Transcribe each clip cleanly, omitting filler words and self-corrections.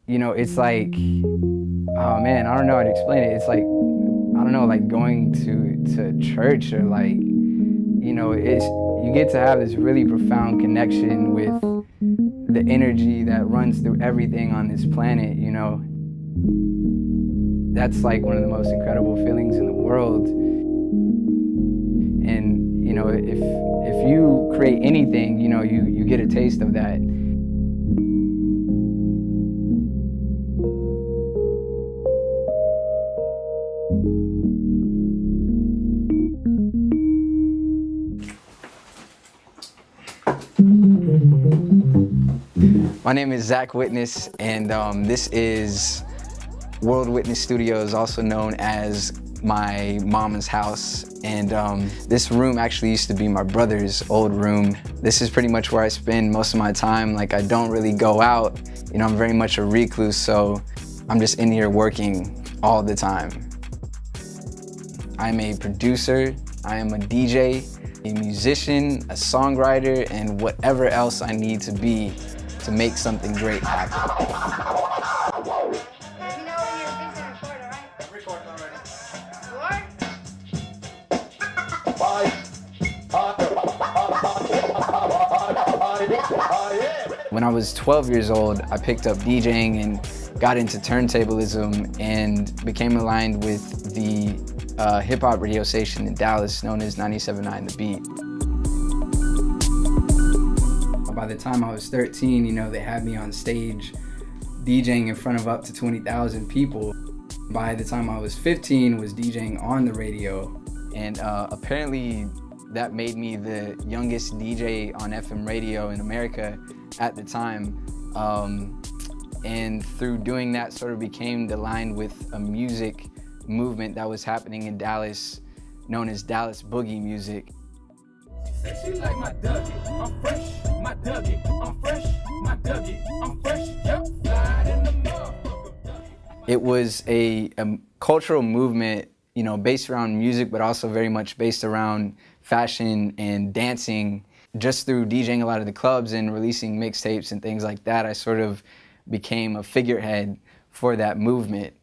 You know, it's like, oh man, I don't know how to explain it. It's like, I don't know, like going to church, or like, you know, it's, you get to have this really profound connection with the energy that runs through everything on this planet, you know. That's like one of the most incredible feelings in the world. And, you know, if you create anything, you know, you get a taste of that. My name is Zach Witness, and this is World Witness Studios, also known as my mama's house. And this room actually used to be my brother's old room. This is pretty much where I spend most of my time. Like, I don't really go out. You know, I'm very much a recluse, so I'm just in here working all the time. I'm a producer, I am a DJ, a musician, a songwriter, and whatever else I need to be to make something great happen. When I was 12 years old, I picked up DJing and got into turntablism and became aligned with the hip-hop radio station in Dallas known as 97.9 The Beat. By the time I was 13, you know, they had me on stage DJing in front of up to 20,000 people. By the time I was 15, was DJing on the radio, and apparently that made me the youngest DJ on FM radio in America at the time. And through doing that, sort of became aligned with a music movement that was happening in Dallas known as Dallas Boogie music. She like my Dougie, I'm fresh, my Dougie, I'm fresh, my Dougie, I'm fresh, yep, fly in the motherfucker. It was a cultural movement, you know, based around music, but also very much based around fashion and dancing. Just through DJing a lot of the clubs and releasing mixtapes and things like that, I sort of became a figurehead for that movement.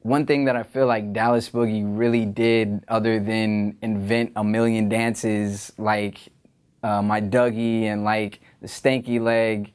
One thing that I feel like Dallas Boogie really did, other than invent a million dances like my Dougie and like the Stanky Leg,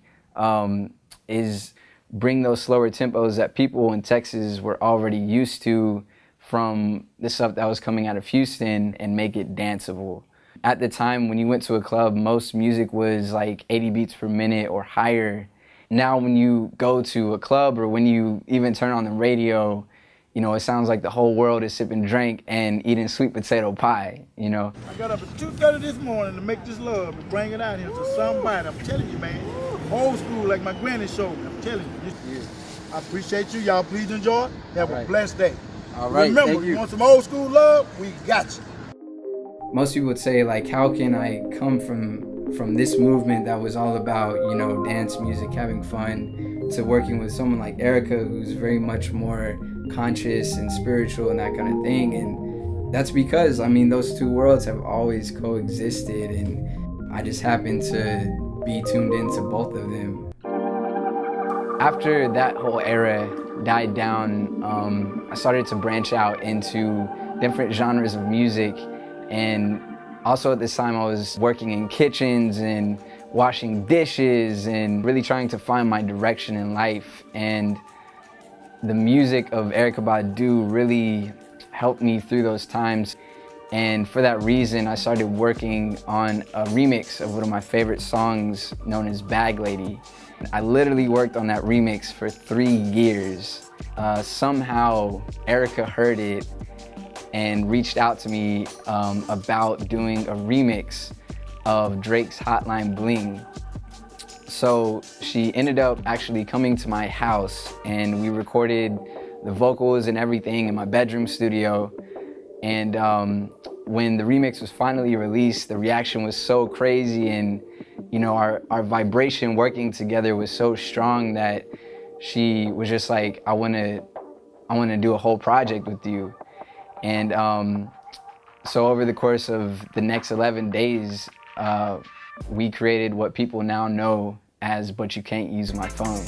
is bring those slower tempos that people in Texas were already used to from the stuff that was coming out of Houston and make it danceable. At the time when you went to a club, most music was like 80 beats per minute or higher. Now when you go to a club or when you even turn on the radio, you know, it sounds like the whole world is sipping drink and eating sweet potato pie, you know. I got up at 2:30 this morning to make this love and bring it out here to somebody. I'm telling you, man. Old school, like my granny showed me. I'm telling you. I appreciate you. Y'all please enjoy. Have a blessed day. All right, remember, thank you. You want some old school love? We got you. Most people would say, like, how can I come from this movement that was all about, you know, dance music, having fun, to working with someone like Erica, who's very much more conscious and spiritual and that kind of thing. And that's because, I mean, those two worlds have always coexisted, and I just happen to be tuned into both of them. After that whole era died down, I started to branch out into different genres of music. And also at this time I was working in kitchens and washing dishes and really trying to find my direction in life. And the music of Erykah Badu really helped me through those times. And for that reason, I started working on a remix of one of my favorite songs known as Bag Lady. I literally worked on that remix for 3 years. Somehow Erykah heard it and reached out to me about doing a remix of Drake's Hotline Bling. So she ended up actually coming to my house, and we recorded the vocals and everything in my bedroom studio. And when the remix was finally released, the reaction was so crazy, and you know, our vibration working together was so strong that she was just like, I wanna do a whole project with you. And so over the course of the next 11 days, we created what people now know as But You Can't Use My Phone.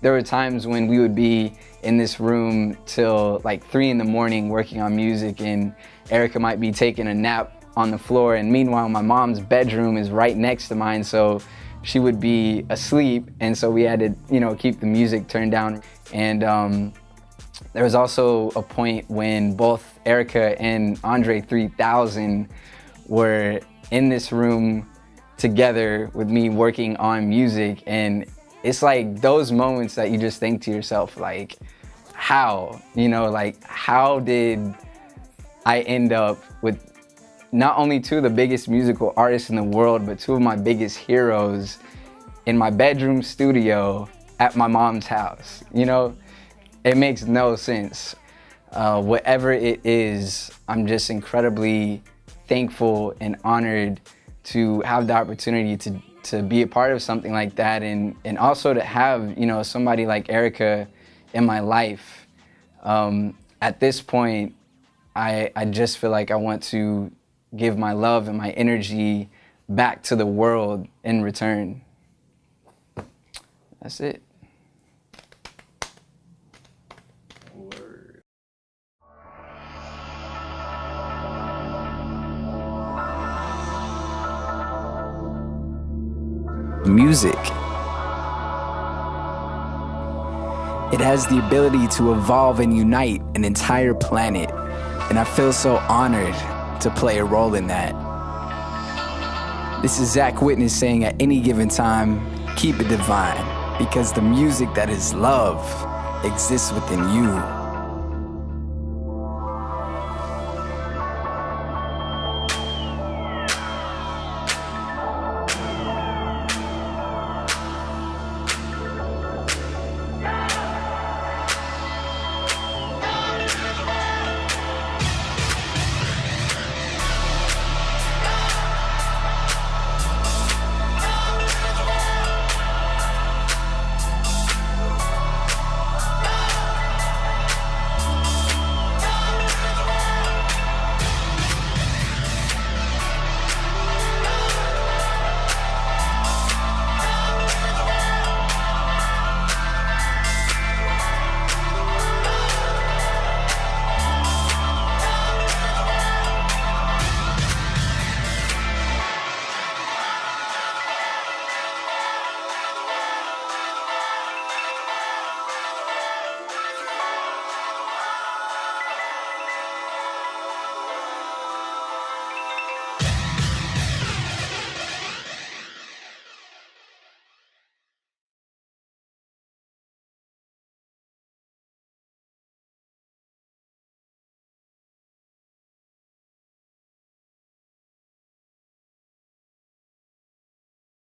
There were times when we would be in this room till like 3 in the morning working on music, and Erica might be taking a nap on the floor, and meanwhile my mom's bedroom is right next to mine, so she would be asleep, and so we had to, you know, keep the music turned down. And there was also a point when both Erica and Andre 3000 were in this room together with me working on music, and it's like those moments that you just think to yourself, like, how? You know, like, how did I end up with not only two of the biggest musical artists in the world, but two of my biggest heroes in my bedroom studio at my mom's house? You know, it makes no sense. Whatever it is, I'm just incredibly thankful and honored to have the opportunity to be a part of something like that, and also to have, you know, somebody like Erica in my life. At this point, I just feel like I want to give my love and my energy back to the world in return. That's it. Music. It has the ability to evolve and unite an entire planet, and I feel so honored to play a role in that. This is Zach Witness saying, at any given time, keep it divine, because the music that is love exists within you.